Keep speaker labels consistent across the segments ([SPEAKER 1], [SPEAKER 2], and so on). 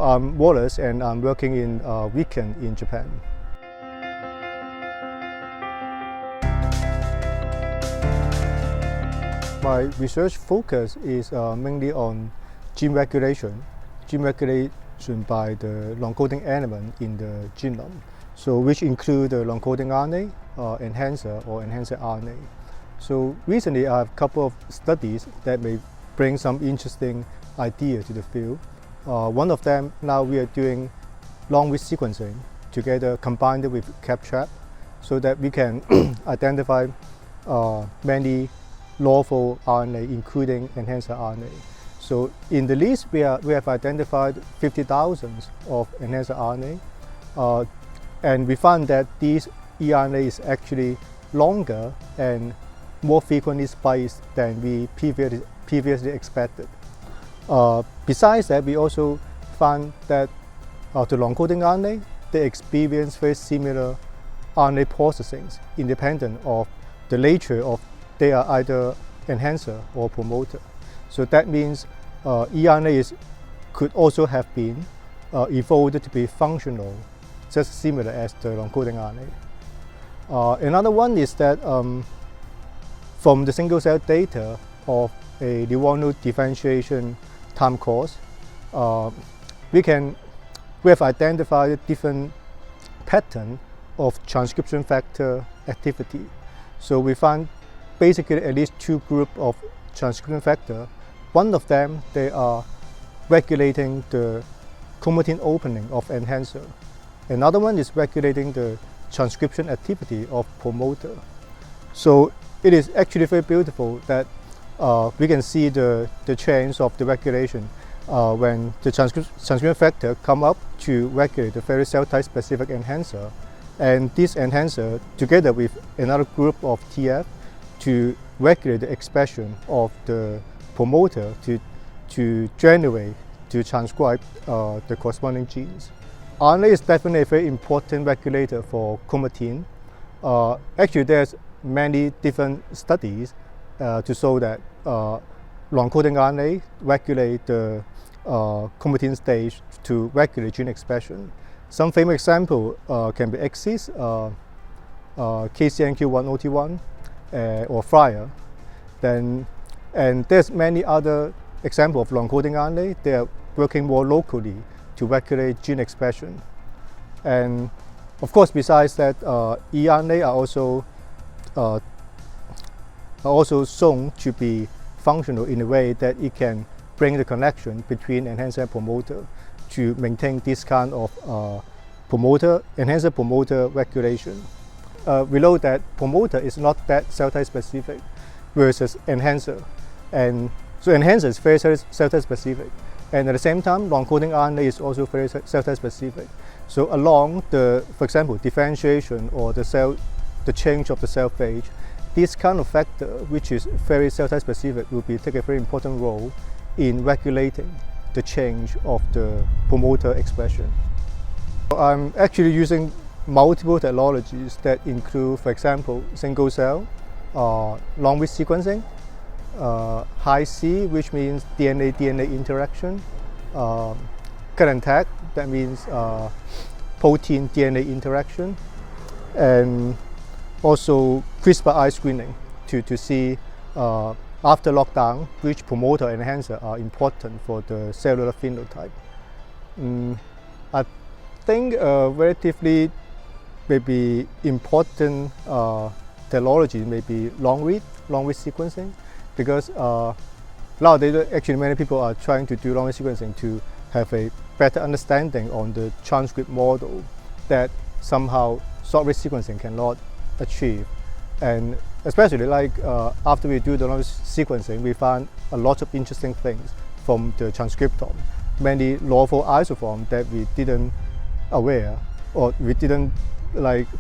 [SPEAKER 1] I'm Wallace and I'm working in Weekend in Japan. My research focus is mainly on gene regulation by the non-coding element in the genome, so which include the non-coding RNA, enhancer or enhancer RNA. So recently I have a couple of studies that may bring some interesting ideas to the field. One of them, now we are doing long-read sequencing together combined with CapTrap so that we can identify many lawful RNA, including enhancer RNA. So in the list, we have identified 50,000 of enhancer RNA, and we found that these eRNA is actually longer and more frequently spliced than we previously expected. Besides that, we also found that the non-coding RNA, they experience very similar RNA processing independent of the nature of they are either enhancer or promoter. So that means eRNA could also have been evolved to be functional, just similar as the non-coding RNA. Another one is that from the single cell data of a neuronal differentiation time course, we have identified different pattern of transcription factor activity. So we found basically at least two groups of transcription factor. One of them, they are regulating the chromatin opening of enhancer. Another one is regulating the transcription activity of promoter. So it is actually very beautiful that we can see the change of the regulation when the transcription factor come up to regulate the very cell type specific enhancer, and this enhancer together with another group of TF to regulate the expression of the promoter to transcribe the corresponding genes. RNA is definitely a very important regulator for chromatin. Actually, there's many different studies to show that non-coding RNA regulate the chromatin stage to regulate gene expression. Some famous example can be Axis, KCNQ1OT1, or Friar. And there's many other examples of non-coding RNA. They are working more locally to regulate gene expression. And of course, besides that, eRNA are also shown to be functional in a way that it can bring the connection between enhancer and promoter to maintain this kind of enhancer promoter regulation. We know that promoter is not that cell type specific versus enhancer, and so enhancer is very cell type specific, and at the same time non-coding RNA is also very cell type specific. So along the, for example, differentiation or the change of the cell phage, this kind of factor, which is very cell type specific, will take a very important role in regulating the change of the promoter expression. I'm actually using multiple technologies that include, for example, single cell, long-read sequencing, Hi-C, which means DNA-DNA interaction, cut-and-tag, that means protein-DNA interaction, and also CRISPR-I screening to see after lockdown which promoter and enhancer are important for the cellular phenotype. I think relatively maybe important technology may be long-read sequencing, because nowadays actually many people are trying to do long-read sequencing to have a better understanding on the transcript model that somehow short-read sequencing cannot achieve. And especially like after we do the long-read sequencing, we find a lot of interesting things from the transcriptome, many lawful isoforms that we didn't aware, or we didn't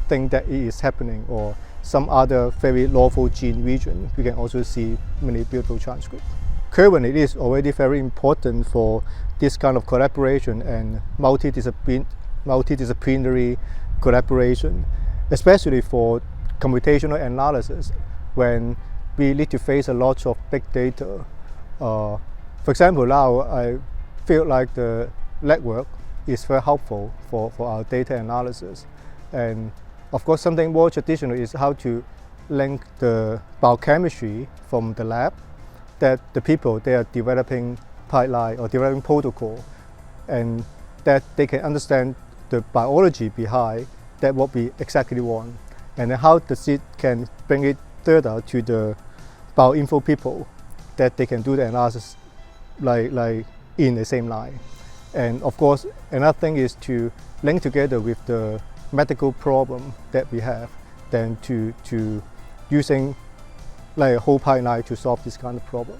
[SPEAKER 1] think that it is happening, or some other very lawful gene region. We can also see many beautiful transcripts. Currently, it is already very important for this kind of collaboration and multidisciplinary collaboration, especially for computational analysis when we need to face a lot of big data. For example, now I feel like the legwork is very helpful for our data analysis. And of course, something more traditional is how to link the biochemistry from the lab that the people they are developing pipeline or developing protocol, and that they can understand the biology behind that what we exactly want, and then how the seed can bring it further to the bioinfo people that they can do the analysis like in the same line. And of course, another thing is to link together with the medical problem that we have, then to using like a whole pipeline to solve this kind of problem.